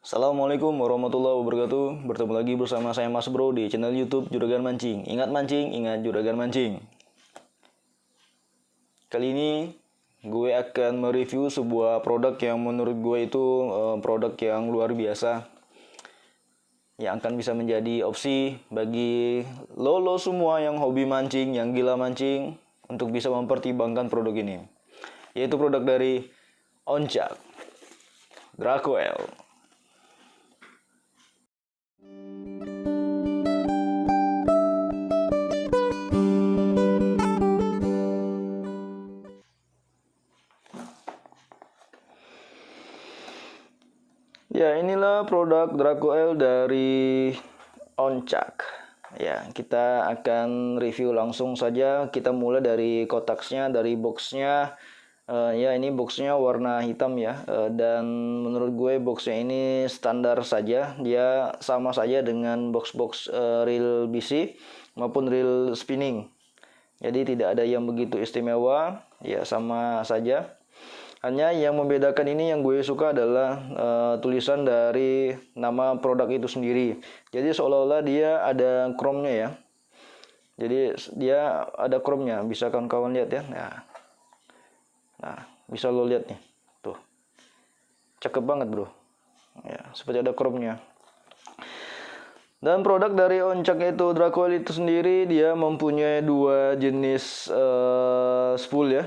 Assalamualaikum warahmatullahi wabarakatuh. Bertemu lagi bersama saya Mas Bro di channel YouTube Juragan Mancing. Ingat mancing, ingat Juragan Mancing. Kali ini gue akan mereview sebuah produk yang menurut gue itu produk yang luar biasa, yang akan bisa menjadi opsi bagi lo semua yang hobi mancing, yang gila mancing, untuk bisa mempertimbangkan produk ini, yaitu produk dari Oncak Dracoel. Ya, inilah produk Dracoel dari Oncak. Ya, kita akan review langsung saja. Kita mulai dari kotaknya, dari boxnya. Ya, ini boxnya warna hitam ya. Dan menurut gue boxnya ini standar saja. Dia sama saja dengan box-box reel BC maupun reel spinning. Jadi tidak ada yang begitu istimewa. Ya, sama saja. Hanya yang membedakan ini yang gue suka adalah tulisan dari nama produk itu sendiri. Jadi seolah-olah dia ada chrome-nya ya. Jadi dia ada chrome-nya, bisa kawan-kawan lihat ya. Nah, bisa lo lihat nih. Tuh. Cakep banget, Bro. Ya, seperti ada chrome-nya. Dan produk dari Oncak itu Dracoel itu sendiri dia mempunyai dua jenis spool ya.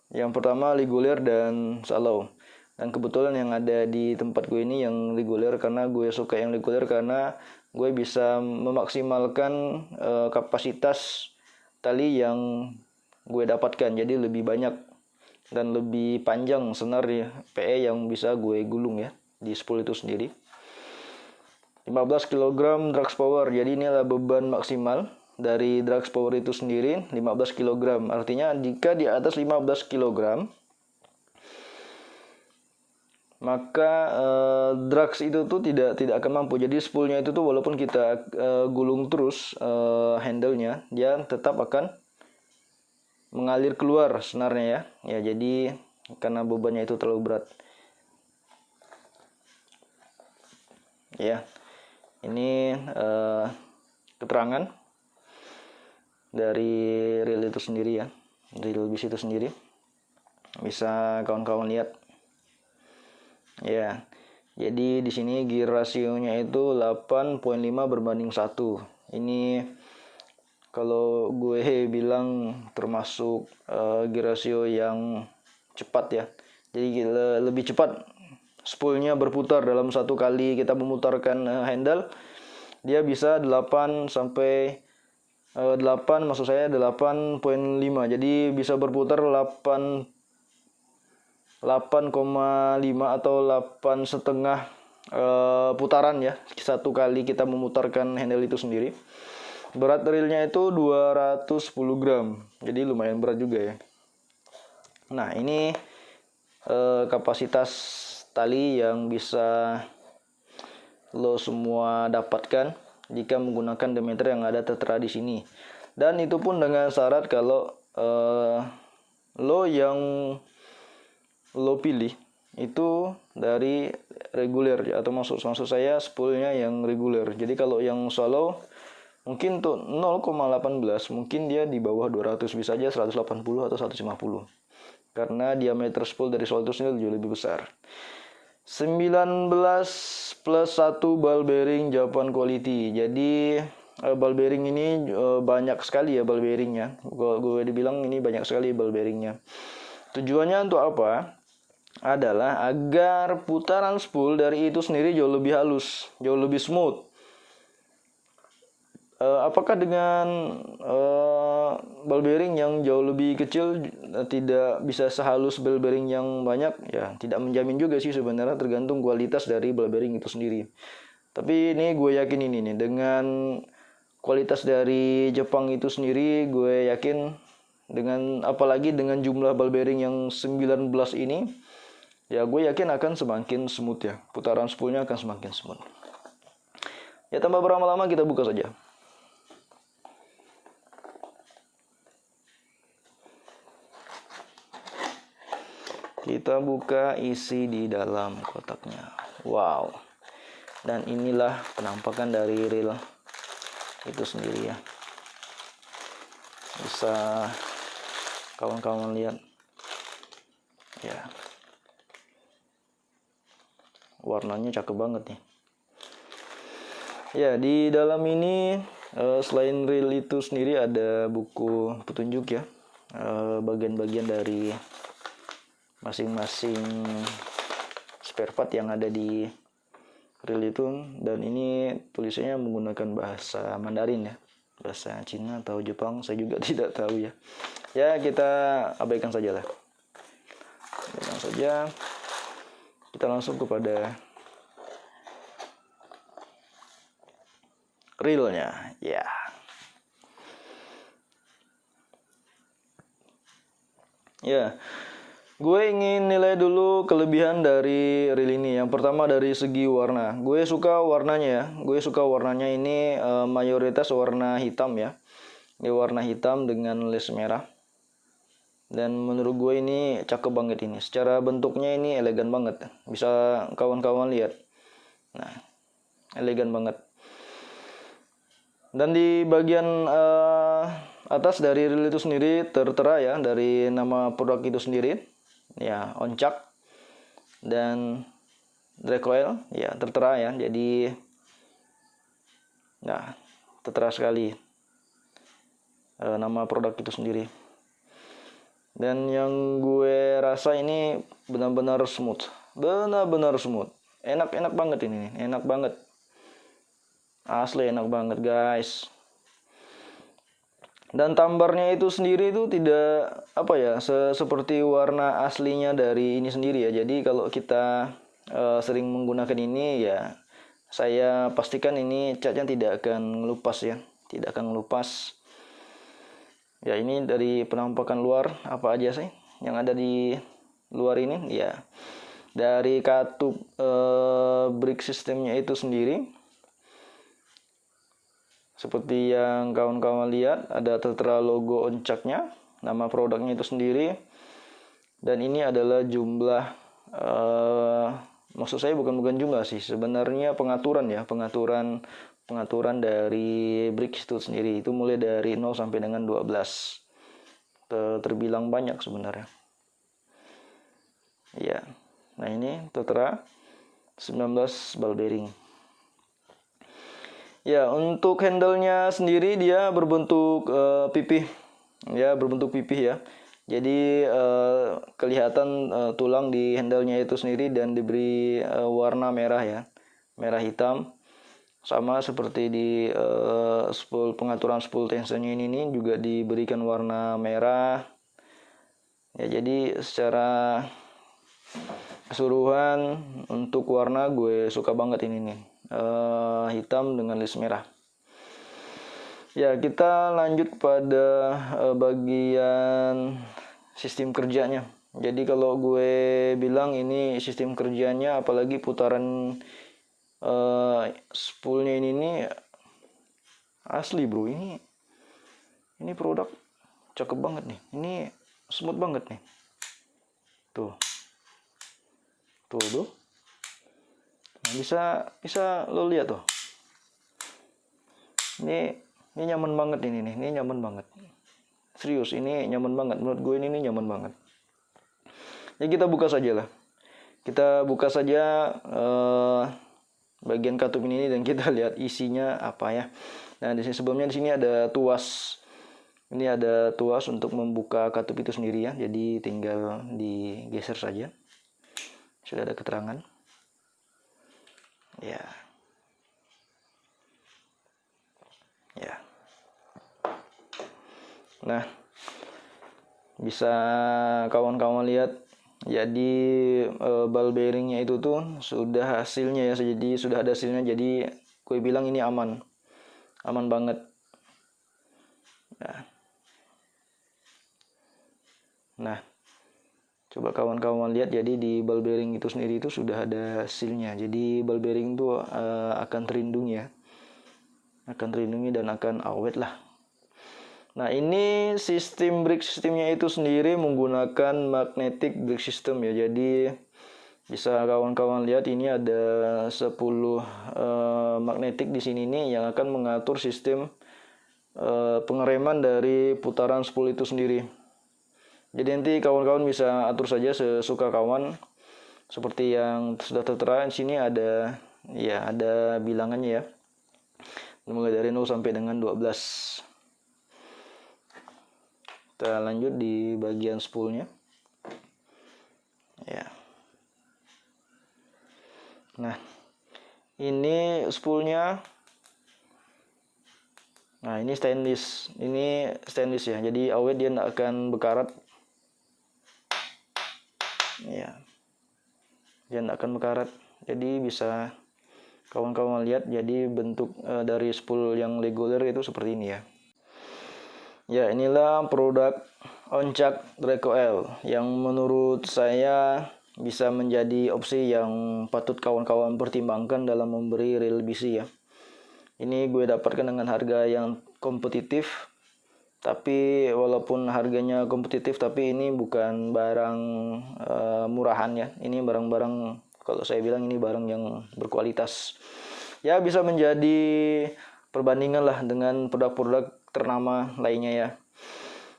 Yang pertama reguler dan shallow. Dan kebetulan yang ada di tempat gue ini yang reguler, karena gue suka yang reguler karena gue bisa memaksimalkan kapasitas tali yang gue dapatkan. Jadi lebih banyak dan lebih panjang senar ya, PE yang bisa gue gulung ya di spool itu sendiri. 15 kg drag power. Jadi inilah beban maksimal dari drag power itu sendiri, 15 kg. Artinya jika di atas 15 kg, maka drugs itu tuh tidak akan mampu. Jadi spoolnya itu tuh walaupun kita gulung terus handle-nya, dia tetap akan mengalir keluar senarnya ya. Ya, jadi karena bebannya itu terlalu berat. Ya. Ini keterangan dari reel itu sendiri ya, reel bis itu sendiri, bisa kawan-kawan lihat ya. Jadi di sini gear rasionya itu 8,5 berbanding 1. Ini kalau gue bilang termasuk gear rasio yang cepat ya. Jadi lebih cepat spoolnya berputar dalam satu kali kita memutarkan handle. Dia bisa 8 sampai 8, maksud saya 8,5. Jadi bisa berputar 8,5 atau 8,5 putaran ya satu kali kita memutarkan handle itu sendiri. Berat reelnya itu 210 gram. Jadi lumayan berat juga ya. Nah, ini kapasitas tali yang bisa lo semua dapatkan jika menggunakan diameter yang ada tertera di sini. Dan itu pun dengan syarat kalau lo yang lo pilih itu dari reguler atau maksud saya spoolnya yang reguler. Jadi kalau yang shallow mungkin tuh 0,18, mungkin dia di bawah 200, bisa aja 180 atau 150. Karena diameter spool dari shallow itu sendiri jauh lebih besar. 19 plus 1 ball bearing Japan quality. Jadi ball bearing ini banyak sekali ya ball bearingnya. Gue dibilang ini banyak sekali ball bearingnya. Tujuannya untuk apa? Adalah agar putaran spool dari itu sendiri jauh lebih halus, jauh lebih smooth. Apakah dengan ball bearing yang jauh lebih kecil tidak bisa sehalus ball bearing yang banyak? Ya, tidak menjamin juga sih sebenarnya, tergantung kualitas dari ball bearing itu sendiri. Tapi ini gue yakin ini nih, dengan kualitas dari Jepang itu sendiri, gue yakin dengan apalagi dengan jumlah ball bearing yang 19 ini, ya gue yakin akan semakin smooth ya. Putaran spoolnya akan semakin smooth. Ya, tanpa berlama-lama kita buka saja. Kita buka isi di dalam kotaknya. Wow. Dan inilah penampakan dari reel itu sendiri ya. Bisa kawan-kawan lihat ya, warnanya cakep banget nih ya. Di dalam ini selain reel itu sendiri ada buku petunjuk ya, bagian-bagian dari masing-masing spare part yang ada di reel itu. Dan ini tulisannya menggunakan bahasa Mandarin ya, bahasa Cina atau Jepang, saya juga tidak tahu ya. Ya, kita abaikan saja lah. Abaikan saja. Kita langsung kepada reelnya ya. Ya, gue ingin nilai dulu kelebihan dari reel ini. Yang pertama dari segi warna. Gue suka warnanya ya. Gue suka warnanya ini mayoritas warna hitam ya. Ini warna hitam dengan les merah. Dan menurut gue ini cakep banget ini. Secara bentuknya ini elegan banget. Bisa kawan-kawan lihat. Nah, elegan banget. Dan di bagian atas dari reel itu sendiri tertera ya, dari nama produk itu sendiri ya, Oncak dan Dracoil ya, tertera ya. Jadi nah, tertera sekali nama produk itu sendiri. Dan yang gue rasa ini benar-benar smooth, benar-benar smooth, enak banget ini, enak banget, asli enak banget guys. Dan tambarnya itu sendiri itu tidak apa ya, seperti warna aslinya dari ini sendiri ya. Jadi kalau kita sering menggunakan ini ya, saya pastikan ini catnya tidak akan ngelupas ya, tidak akan ngelupas. Ya, ini dari penampakan luar apa aja sih yang ada di luar ini ya. Dari katup brick sistemnya itu sendiri, seperti yang kawan-kawan lihat, ada tertera logo Oncaknya, nama produknya itu sendiri. Dan ini adalah jumlah, maksud saya bukan jumlah sih, sebenarnya pengaturan ya, pengaturan dari brick itu sendiri. Itu mulai dari 0 sampai dengan 12. Terbilang banyak sebenarnya. Ya. Nah, ini tertera 19 ball bearing. Ya, untuk handle-nya sendiri dia berbentuk pipih. Ya, berbentuk pipih ya. Jadi kelihatan tulang di handle-nya itu sendiri dan diberi warna merah ya. Merah hitam. Sama seperti di pengaturan spool tensionnya ini juga diberikan warna merah. Ya, jadi secara keseluruhan untuk warna gue suka banget ini nih. Hitam dengan les merah. Ya, kita lanjut pada bagian sistem kerjanya. Jadi kalau gue bilang ini sistem kerjanya, apalagi putaran spoolnya ini nih asli bro. Ini produk cakep banget nih. Ini smooth banget nih. Tuh. Nah, bisa lo lihat tuh. Ini nyaman banget ini nyaman banget. Serius, ini nyaman banget. Menurut gue ini nyaman banget. Ya, kita buka saja lah. Kita buka saja bagian katup ini dan kita lihat isinya apa ya. Nah, di sini sebelumnya di sini ada tuas. Ini ada tuas untuk membuka katup itu sendiri ya. Jadi tinggal digeser saja. Sudah ada keterangan. Ya. Ya. Nah, bisa kawan-kawan lihat. Jadi ball bearingnya itu tuh sudah hasilnya ya. Jadi sudah ada hasilnya. Jadi gue bilang ini aman banget. Nah, coba kawan-kawan lihat. Jadi di ball bearing itu sendiri itu sudah ada hasilnya. Jadi ball bearing itu akan terlindungi ya, akan terlindungi dan akan awet lah. Nah, ini sistem brick sistemnya itu sendiri menggunakan magnetic brick system ya. Jadi Bisa kawan-kawan lihat ini ada 10 magnetik di sini nih yang akan mengatur sistem pengereman dari putaran spool itu sendiri. Jadi nanti kawan-kawan bisa atur saja sesuka kawan. Seperti yang sudah tertera di sini ada bilangannya ya. Mulai dari 0 sampai dengan 12. Kita lanjut di bagian spoolnya. Ya. Nah, ini spoolnya. Nah, ini stainless. Ini stainless ya. Jadi awet dia tidak akan berkarat. Ya. Dia tidak akan berkarat. Jadi bisa kawan-kawan lihat, jadi bentuk dari spool yang reguler itu seperti ini ya. Ya, inilah produk Oncak Draco L yang menurut saya bisa menjadi opsi yang patut kawan-kawan pertimbangkan dalam memberi reel BC ya. Ini gue dapatkan dengan harga yang kompetitif. Tapi walaupun harganya kompetitif, tapi ini bukan barang murahan ya. Ini barang-barang, kalau saya bilang ini barang yang berkualitas. Ya, bisa menjadi perbandingan lah dengan produk-produk ternama lainnya ya.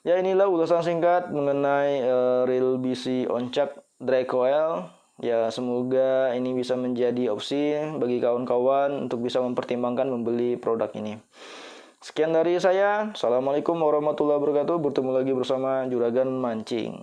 Ya, inilah ulasan singkat mengenai reel BC Oncak Draco L. Ya, semoga ini bisa menjadi opsi bagi kawan-kawan untuk bisa mempertimbangkan membeli produk ini. Sekian dari saya. Assalamualaikum warahmatullahi wabarakatuh. Bertemu lagi bersama Juragan Mancing.